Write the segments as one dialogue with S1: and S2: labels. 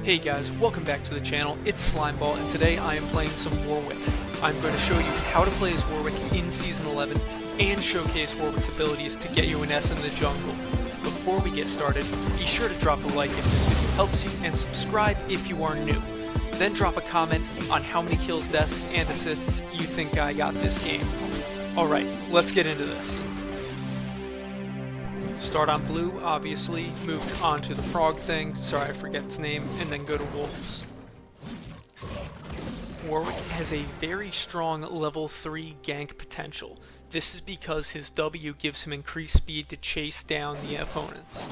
S1: Hey guys, welcome back to the channel. It's Slimeball, and today I am playing some Warwick. I'm going to show you how to play as Warwick in Season 11 and showcase Warwick's abilities to get you an S in the jungle. Before we get started, be sure to drop a like if this video helps you and subscribe if you are new. Then drop a comment on how many kills, deaths, and assists you think I got this game. Alright, let's get into this. Start on blue, obviously, move on to the frog thing, sorry I forget its name, and then go to wolves. Warwick has a very strong level 3 gank potential. This is because his W gives him increased speed to chase down the opponents.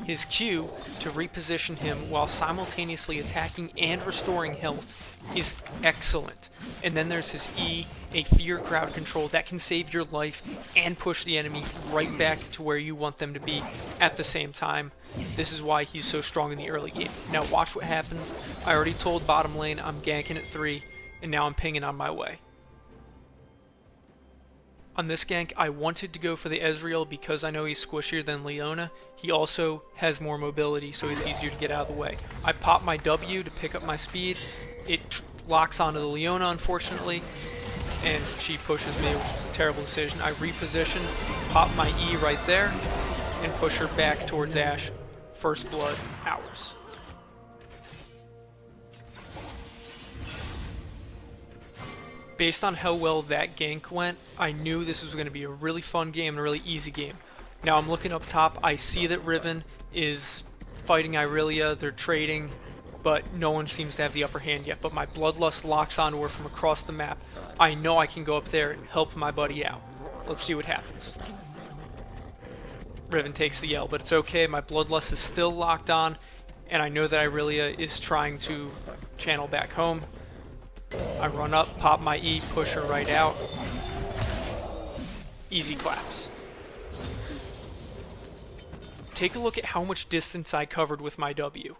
S1: His Q, to reposition him while simultaneously attacking and restoring health, is excellent. And then there's his E, a fear crowd control that can save your life and push the enemy right back to where you want them to be at the same time. This is why he's so strong in the early game. Now watch what happens. I already told bottom lane I'm ganking at 3, and now I'm pinging on my way. On this gank, I wanted to go for the Ezreal because I know he's squishier than Leona. He also has more mobility, so he's easier to get out of the way. I pop my W to pick up my speed. It locks onto the Leona, unfortunately, and she pushes me, which is a terrible decision. I reposition, pop my E right there, and push her back towards Ashe. First blood, ours. Based on how well that gank went, I knew this was going to be a really fun game and a really easy game. Now I'm looking up top, I see that Riven is fighting Irelia, they're trading, but no one seems to have the upper hand yet. But my Bloodlust locks onto her from across the map. I know I can go up there and help my buddy out. Let's see what happens. Riven takes the L, but it's okay, my Bloodlust is still locked on, and I know that Irelia is trying to channel back home. I run up, pop my E, push her right out. Easy claps. Take a look at how much distance I covered with my W.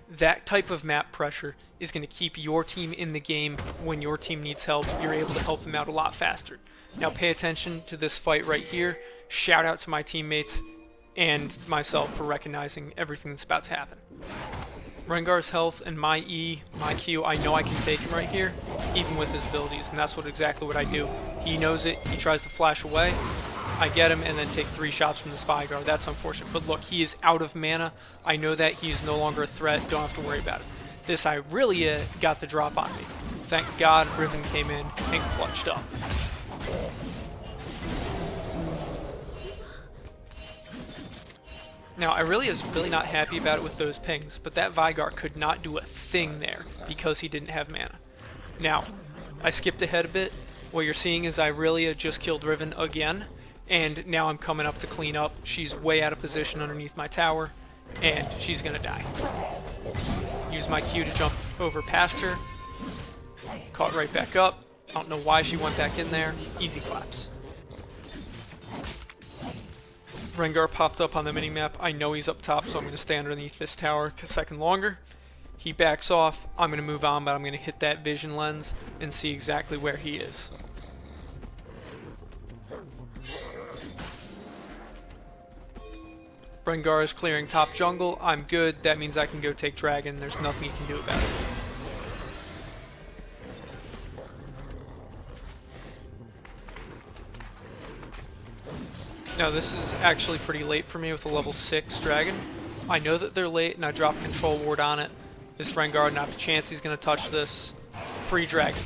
S1: That type of map pressure is going to keep your team in the game. When your team needs help, you're able to help them out a lot faster. Now pay attention to this fight right here. Shout out to my teammates and myself for recognizing everything that's about to happen. Rengar's health and my E, my Q, I know I can take him right here, even with his abilities, and that's exactly what I do. He knows it, he tries to flash away, I get him, and then take 3 shots from the Spy Guard. That's unfortunate, but look, he is out of mana. I know that he's no longer a threat, don't have to worry about it. This Irelia got the drop on me. Thank God Riven came in and clutched up. Now, Irelia's really not happy about it with those pings, but that Veigar could not do a thing there because he didn't have mana. Now, I skipped ahead a bit. What you're seeing is Irelia just killed Riven again, and now I'm coming up to clean up. She's way out of position underneath my tower, and she's gonna die. Use my Q to jump over past her. Caught right back up. I don't know why she went back in there. Easy claps. Rengar popped up on the minimap. I know he's up top, so I'm going to stay underneath this tower a second longer. He backs off. I'm going to move on, but I'm going to hit that vision lens and see exactly where he is. Rengar is clearing top jungle. I'm good. That means I can go take dragon. There's nothing he can do about it. Now this is actually pretty late for me with a level 6 dragon. I know that they're late and I drop control ward on it. This Rengar, not a chance he's going to touch this. Free dragon.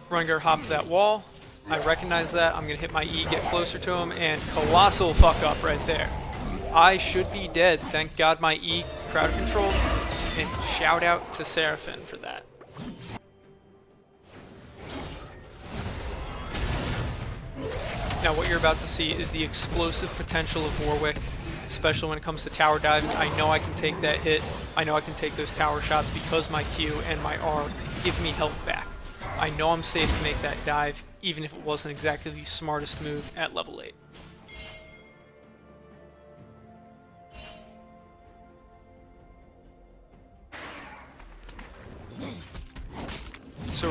S1: Rengar hopped that wall. I recognize that. I'm going to hit my E, get closer to him, and colossal fuck up right there. I should be dead. Thank God my E crowd controlled, and shout out to Seraphine for that. Now what you're about to see is the explosive potential of Warwick, especially when it comes to tower diving. I know I can take that hit. I know I can take those tower shots because my Q and my R give me health back. I know I'm safe to make that dive, even if it wasn't exactly the smartest move at level 8.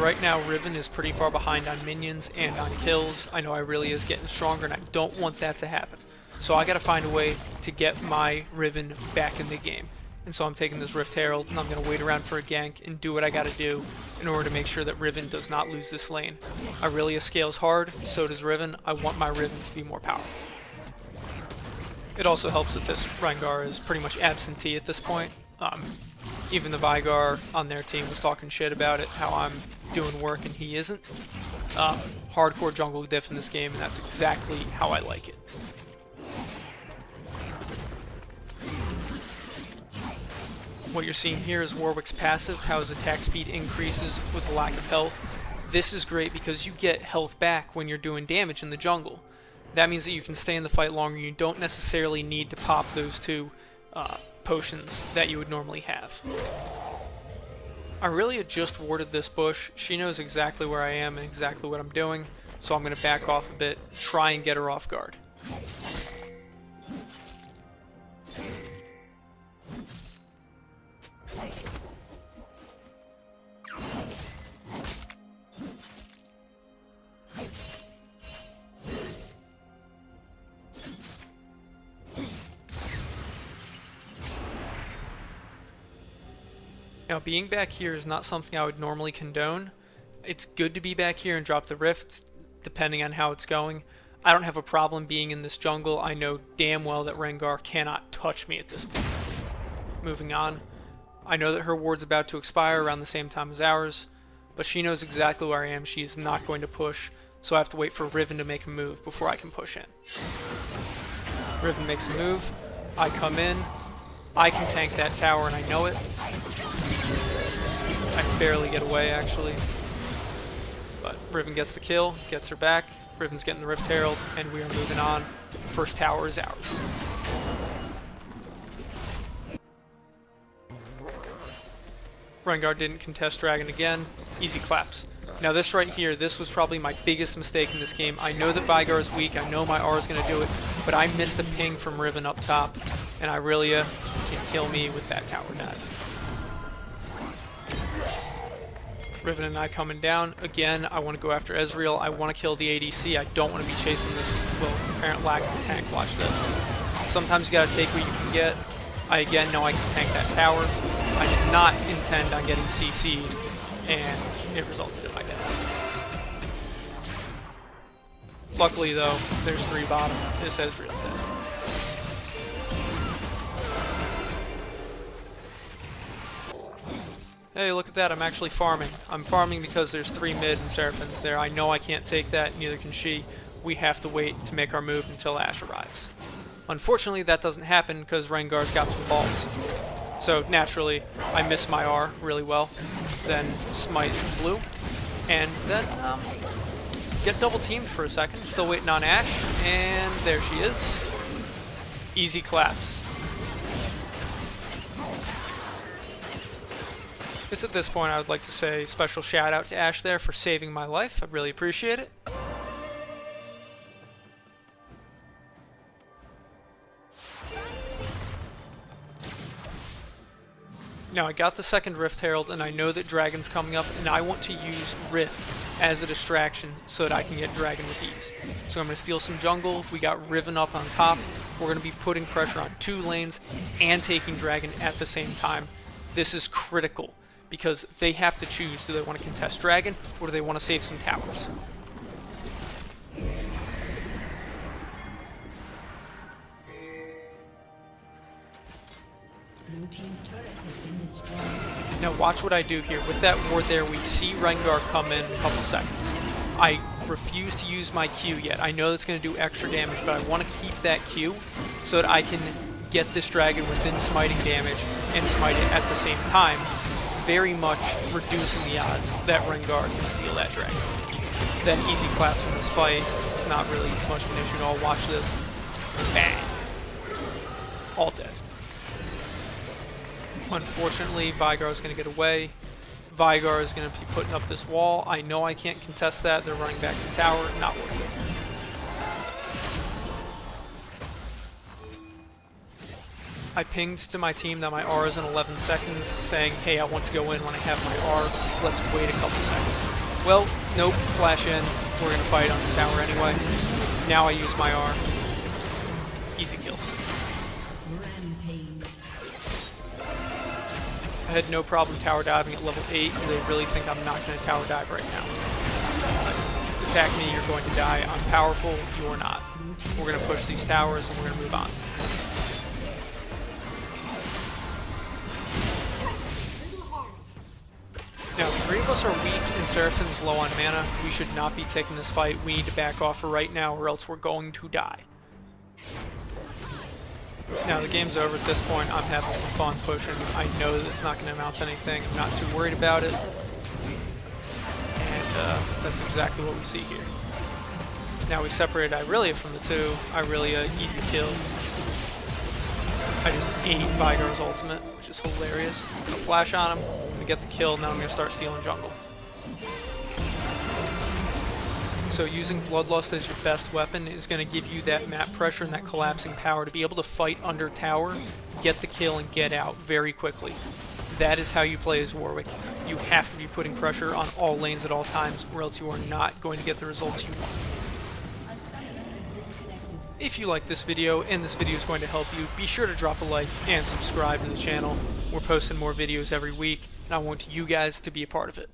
S1: right now Riven is pretty far behind on minions and on kills. I know Irelia is getting stronger and I don't want that to happen. So I gotta find a way to get my Riven back in the game. And so I'm taking this Rift Herald and I'm gonna wait around for a gank and do what I gotta do in order to make sure that Riven does not lose this lane. Irelia scales hard, so does Riven. I want my Riven to be more powerful. It also helps that this Rengar is pretty much absentee at this point. Even the Vigar on their team was talking shit about it, how I'm doing work and he isn't. Hardcore jungle diff in this game, and that's exactly how I like it. What you're seeing here is Warwick's passive, how his attack speed increases with a lack of health. This is great because you get health back when you're doing damage in the jungle. That means that you can stay in the fight longer. You don't necessarily need to pop those two potions that you would normally have. Irelia just warded this bush. She knows exactly where I am and exactly what I'm doing, so I'm going to back off a bit, try and get her off guard. Now, being back here is not something I would normally condone. It's good to be back here and drop the rift, depending on how it's going. I don't have a problem being in this jungle. I know damn well that Rengar cannot touch me at this point. Moving on. I know that her ward's about to expire around the same time as ours, but she knows exactly where I am. She is not going to push, so I have to wait for Riven to make a move before I can push in. Riven makes a move. I come in. I can tank that tower, and I know it. I can barely get away, actually. But Riven gets the kill, gets her back. Riven's getting the Rift Herald, and we are moving on. First tower is ours. Rengar didn't contest Dragon again. Easy claps. Now this right here, this was probably my biggest mistake in this game. I know that Vigar is weak, I know my R is going to do it, but I missed a ping from Riven up top, and Irelia can kill me with that tower dive. Riven and I coming down. Again, I want to go after Ezreal. I want to kill the ADC. I don't want to be chasing this, well, apparent lack of a tank. Watch this. Sometimes you gotta take what you can get. I again know I can tank that tower. I did not intend on getting CC'd, and it resulted in my death. Luckily though, there's 3 bottom. This Ezreal's dead. Hey, look at that, I'm actually farming. I'm farming because there's 3 mid and Seraphins there. I know I can't take that, neither can she. We have to wait to make our move until Ashe arrives. Unfortunately, that doesn't happen because Rengar's got some balls. So naturally, I miss my R really well. Then smite blue. And then get double teamed for a second. Still waiting on Ashe. And there she is. Easy claps. Just at this point, I would like to say special shout out to Ashe there for saving my life. I really appreciate it. Now I got the second Rift Herald and I know that Dragon's coming up and I want to use Rift as a distraction so that I can get Dragon with ease. So I'm going to steal some jungle. We got Riven up on top. We're going to be putting pressure on 2 lanes and taking Dragon at the same time. This is critical because they have to choose. Do they want to contest Dragon or do they want to save some towers?
S2: Blue team's turret has been destroyed.
S1: Now watch what I do here. With that ward there, we see Rengar come in a couple seconds. I refuse to use my Q yet. I know that's going to do extra damage, but I want to keep that Q so that I can get this Dragon within smiting damage and smite it at the same time, very much reducing the odds that Rengar can steal that Dragon. Then easy claps in this fight. It's not really much of an issue at all. Watch this. Bang. All dead. Unfortunately, Vigar is going to get away. Vigar is going to be putting up this wall. I know I can't contest that. They're running back to the tower. Not worth it. I pinged to my team that my R is in 11 seconds, saying, hey, I want to go in when I have my R. Let's wait a couple seconds. Well, nope, flash in. We're gonna fight on the tower anyway. Now I use my R. Easy kills.
S2: Rampage.
S1: I had no problem tower diving at level 8. They really think I'm not gonna tower dive right now. Attack me, you're going to die. I'm powerful, you're not. We're gonna push these towers and we're gonna move on. Now, 3 of us are weak and Seraphim's low on mana. We should not be taking this fight. We need to back off for right now or else we're going to die. Now, the game's over at this point. I'm having some fun pushing. I know that it's not going to amount to anything. I'm not too worried about it. And that's exactly what we see here. Now we separated Irelia from the 2. Irelia, easy kill. I just ate Vigar's ultimate, which is hilarious. I'm gonna flash on him, I'm gonna get the kill, now I'm gonna start stealing jungle. So using Bloodlust as your best weapon is gonna give you that map pressure and that collapsing power to be able to fight under tower, get the kill, and get out very quickly. That is how you play as Warwick. You have to be putting pressure on all lanes at all times, or else you are not going to get the results you want. If you like this video and this video is going to help you, be sure to drop a like and subscribe to the channel. We're posting more videos every week, and I want you guys to be a part of it.